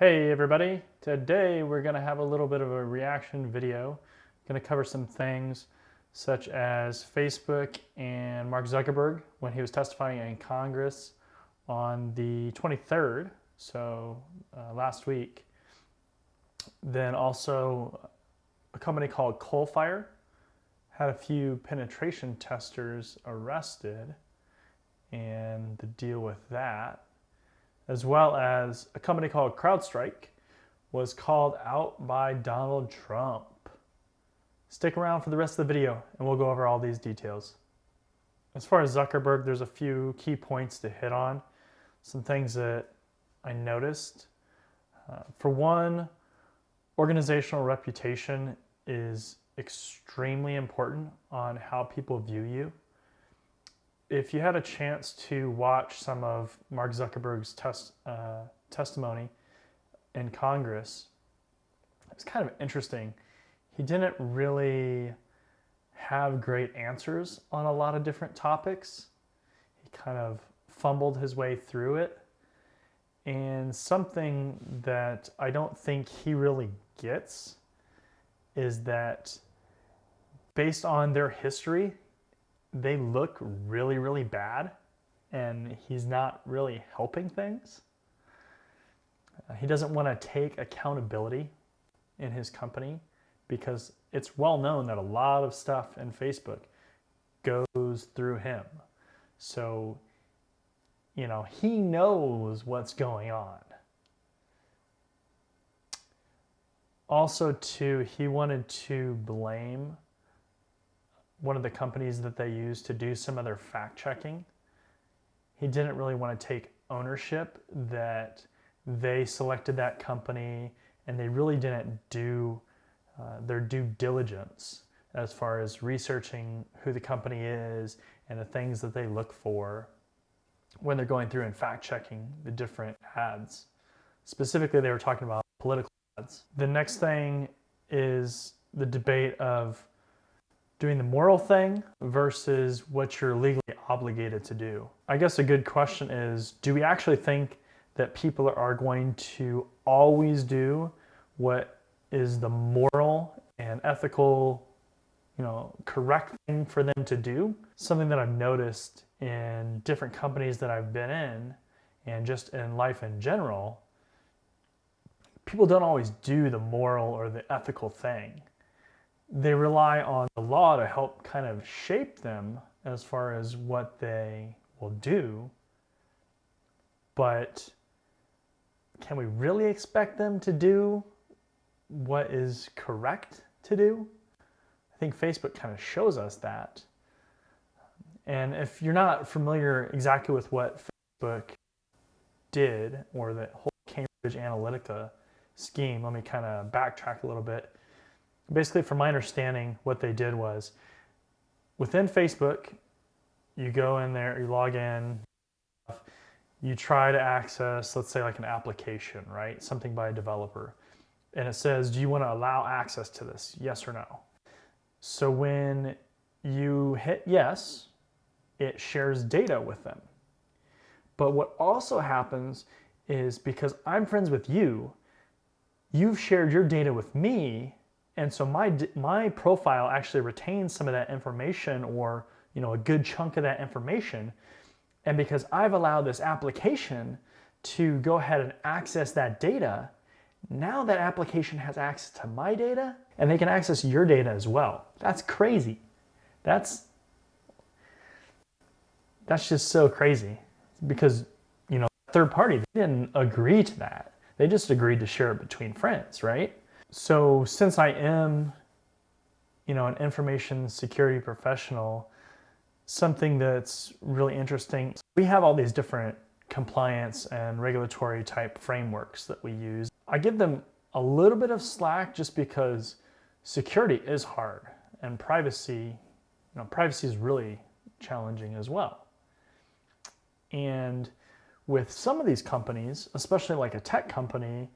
Hey everybody, today we're going to have a little bit of a reaction video. Going to cover some things such as Facebook and Mark Zuckerberg when he was testifying in Congress on the 23rd, so last week. Then also a company called Coalfire had a few penetration testers arrested and the deal with that, as well as a company called CrowdStrike was called out by Donald Trump. Stick around for the rest of the video and we'll go over all these details. As far as Zuckerberg, there's a few key points to hit on, some things that I noticed. For one, organizational reputation is extremely important on how people view you. If you had a chance to watch some of Mark Zuckerberg's testimony in Congress, it was kind of interesting. He didn't really have great answers on a lot of different topics. He kind of fumbled his way through it. And something that I don't think he really gets is that based on their history, they look really, really bad, and he's not really helping things. He doesn't want to take accountability in his company because it's well known that a lot of stuff in Facebook goes through him. So, he knows what's going on. Also, too, he wanted to blame one of the companies that they use to do some of their fact checking. He didn't really want to take ownership that they selected that company and they really didn't do their due diligence as far as researching who the company is and the things that they look for when they're going through and fact checking the different ads. Specifically, they were talking about political ads. The next thing is the debate of doing the moral thing versus what you're legally obligated to do. I guess a good question is, do we actually think that people are going to always do what is the moral and ethical, correct thing for them to do? Something that I've noticed in different companies that I've been in and just in life in general, people don't always do the moral or the ethical thing. They rely on the law to help kind of shape them as far as what they will do. But can we really expect them to do what is correct to do? I think Facebook kind of shows us that. And if you're not familiar exactly with what Facebook did or the whole Cambridge Analytica scheme, let me kind of backtrack a little bit. Basically, from my understanding, what they did was within Facebook, you go in there, you log in, you try to access, let's say like an application, right? Something by a developer. And it says, do you want to allow access to this? Yes or no? So when you hit yes, it shares data with them. But what also happens is because I'm friends with you, you've shared your data with me. And so my profile actually retains some of that information or a good chunk of that information. And because I've allowed this application to go ahead and access that data, now that application has access to my data and they can access your data as well. That's crazy. That's just so crazy because, third party, they didn't agree to that. They just agreed to share it between friends, right? So since I am, an information security professional, something that's really interesting, we have all these different compliance and regulatory type frameworks that we use. I give them a little bit of slack just because security is hard and privacy is really challenging as well. And with some of these companies, especially like a tech company,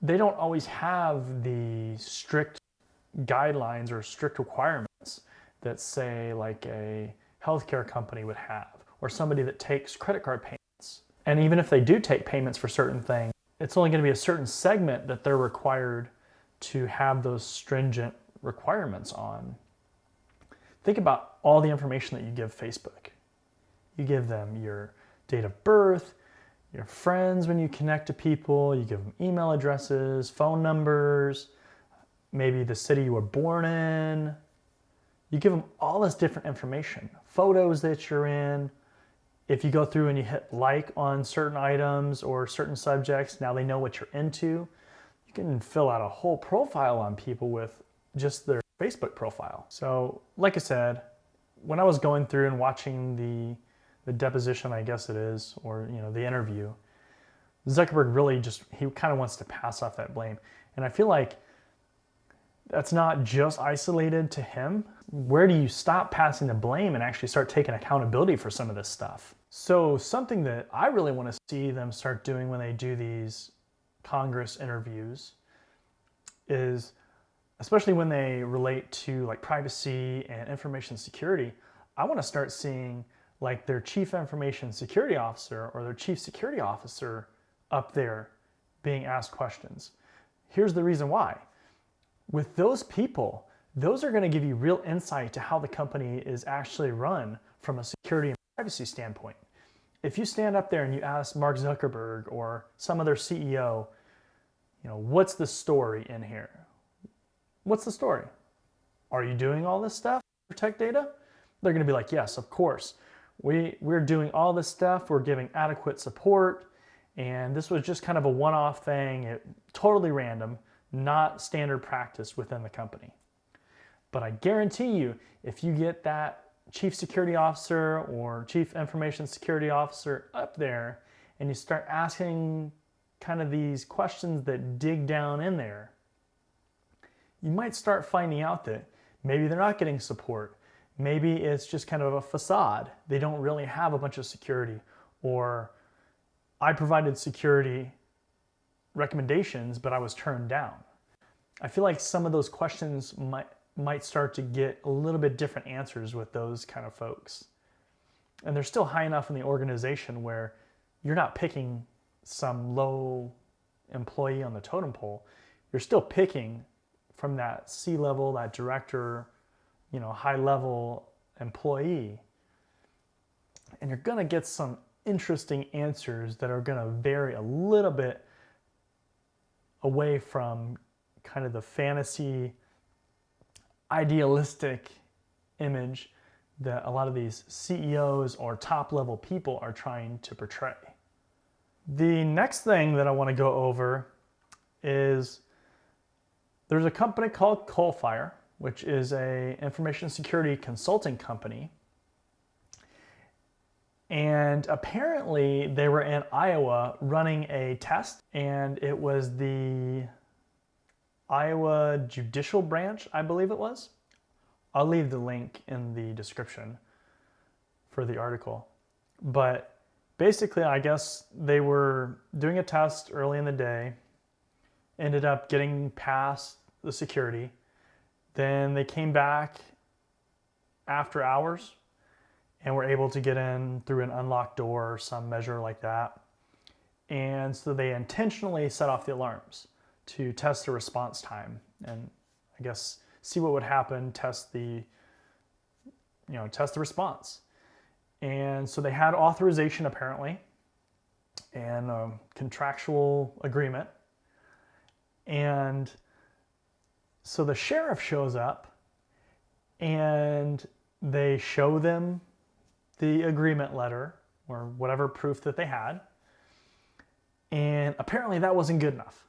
they don't always have the strict guidelines or strict requirements that say like a healthcare company would have, or somebody that takes credit card payments. And even if they do take payments for certain things, it's only going to be a certain segment that they're required to have those stringent requirements on. Think about all the information that you give Facebook. You give them your date of birth, your friends when you connect to people, you give them email addresses, phone numbers, maybe the city you were born in. You give them all this different information, photos that you're in. If you go through and you hit like on certain items or certain subjects, now they know what you're into. You can fill out a whole profile on people with just their Facebook profile. So like I said, when I was going through and watching the deposition, I guess it is, or the interview, Zuckerberg really he kind of wants to pass off that blame. And I feel like that's not just isolated to him. Where do you stop passing the blame and actually start taking accountability for some of this stuff? So something that I really want to see them start doing when they do these Congress interviews is, especially when they relate to like privacy and information security, I want to start seeing like their chief information security officer or their chief security officer up there being asked questions. Here's the reason why. With those people, those are going to give you real insight to how the company is actually run from a security and privacy standpoint. If you stand up there and you ask Mark Zuckerberg or some other CEO, what's the story in here? What's the story? Are you doing all this stuff to protect data? They're going to be like, yes, of course. We're doing all this stuff. We're giving adequate support. And this was just kind of a one-off thing, totally random, not standard practice within the company. But I guarantee you, if you get that chief security officer or chief information security officer up there and you start asking kind of these questions that dig down in there, you might start finding out that maybe they're not getting support. Maybe it's just kind of a facade. They don't really have a bunch of security, or I provided security recommendations, but I was turned down. I feel like some of those questions might start to get a little bit different answers with those kind of folks. And they're still high enough in the organization where you're not picking some low employee on the totem pole. You're still picking from that C-level, that director, high-level employee. And you're going to get some interesting answers that are going to vary a little bit away from kind of the fantasy, idealistic image that a lot of these CEOs or top-level people are trying to portray. The next thing that I want to go over is there's a company called Coalfire, which is an information security consulting company. And apparently they were in Iowa running a test, and it was the Iowa Judicial Branch, I believe it was. I'll leave the link in the description for the article. But basically, I guess they were doing a test early in the day, ended up getting past the security. Then they came back after hours and were able to get in through an unlocked door or some measure like that. And so they intentionally set off the alarms to test the response time and I guess see what would happen, test the response. And so they had authorization apparently and a contractual agreement. And so the sheriff shows up and they show them the agreement letter or whatever proof that they had. And apparently that wasn't good enough.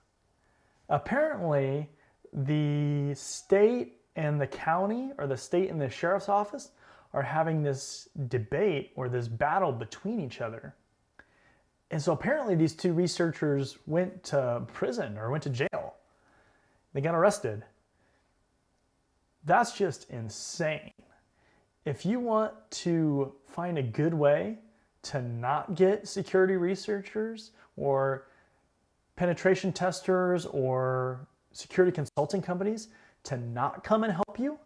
Apparently the state and the county, or the state and the sheriff's office, are having this debate or this battle between each other. And so apparently these two researchers went to prison or went to jail. They got arrested. That's just insane. If you want to find a good way to not get security researchers or penetration testers or security consulting companies to not come and help you,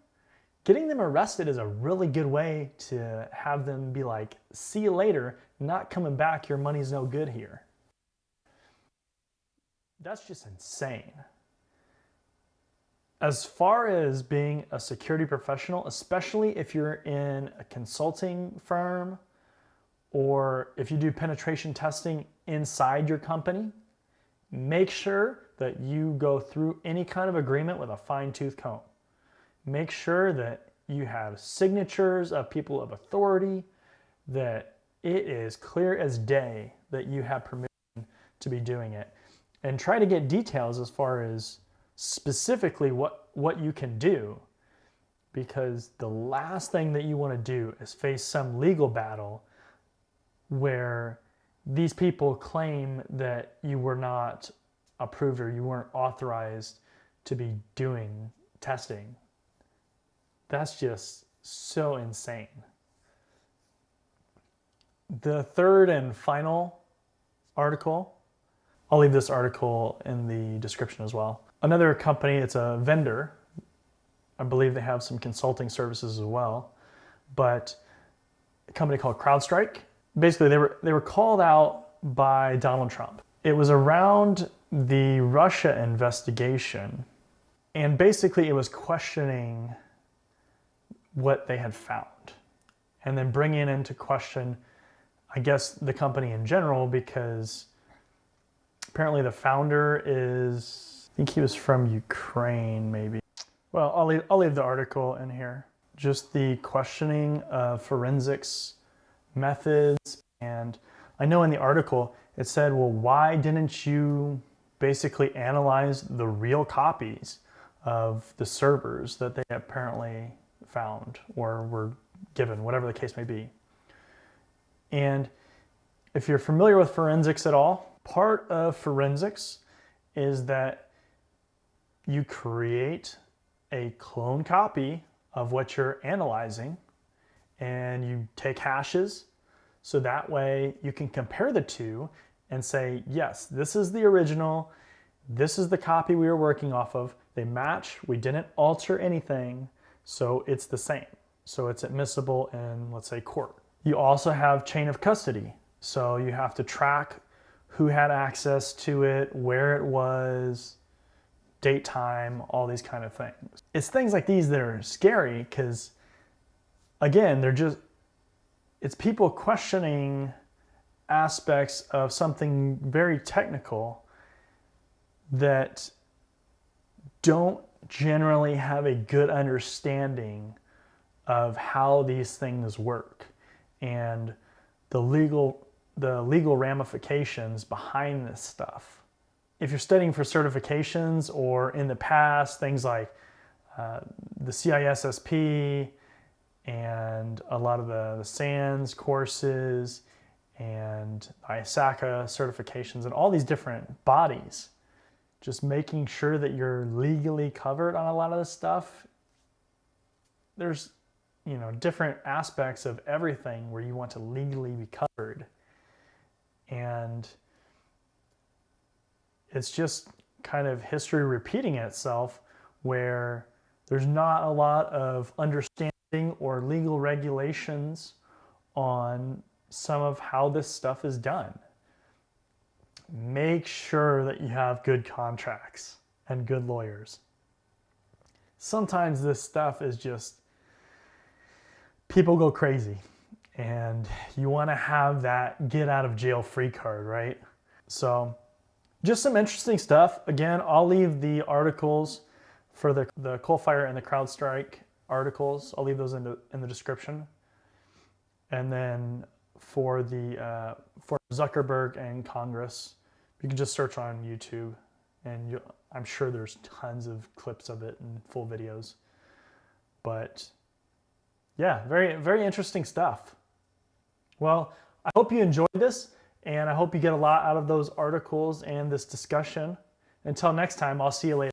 getting them arrested is a really good way to have them be like, see you later, not coming back, your money's no good here. That's just insane. As far as being a security professional, especially if you're in a consulting firm or if you do penetration testing inside your company, make sure that you go through any kind of agreement with a fine-tooth comb. Make sure that you have signatures of people of authority, that it is clear as day that you have permission to be doing it. And try to get details as far as specifically what you can do, because the last thing that you want to do is face some legal battle where these people claim that you were not approved or you weren't authorized to be doing testing. That's just so insane. The third and final article, I'll leave this article in the description as well. Another company, it's a vendor. I believe they have some consulting services as well, but a company called CrowdStrike. Basically, they were called out by Donald Trump. It was around the Russia investigation, and basically it was questioning what they had found, and then bringing into question, I guess, the company in general, because apparently the founder is, I think he was from Ukraine, maybe. Well, I'll leave the article in here. Just the questioning of forensics methods. And I know in the article it said, well, why didn't you basically analyze the real copies of the servers that they apparently found or were given, whatever the case may be? And if you're familiar with forensics at all, part of forensics is that you create a clone copy of what you're analyzing, and you take hashes, so that way you can compare the two and say, yes, this is the original, this is the copy we were working off of, they match, we didn't alter anything, so it's the same. So it's admissible in, let's say, court. You also have chain of custody. So you have to track who had access to it, where it was, date, time, all these kind of things. It's things like these that are scary because, again, it's people questioning aspects of something very technical that don't generally have a good understanding of how these things work and the legal ramifications behind this stuff. If you're studying for certifications or in the past, things like the CISSP and a lot of the SANS courses and ISACA certifications and all these different bodies, just making sure that you're legally covered on a lot of this stuff. There's, different aspects of everything where you want to legally be covered. And it's just kind of history repeating itself where there's not a lot of understanding or legal regulations on some of how this stuff is done. Make sure that you have good contracts and good lawyers. Sometimes this stuff is just, people go crazy and you want to have that get out of jail free card, right? So just some interesting stuff. Again, I'll leave the articles for the Coalfire and the CrowdStrike articles. I'll leave those in the description. And then for Zuckerberg and Congress, you can just search on YouTube, and I'm sure there's tons of clips of it and full videos. But yeah, very, very interesting stuff. Well, I hope you enjoyed this, and I hope you get a lot out of those articles and this discussion. Until next time, I'll see you later.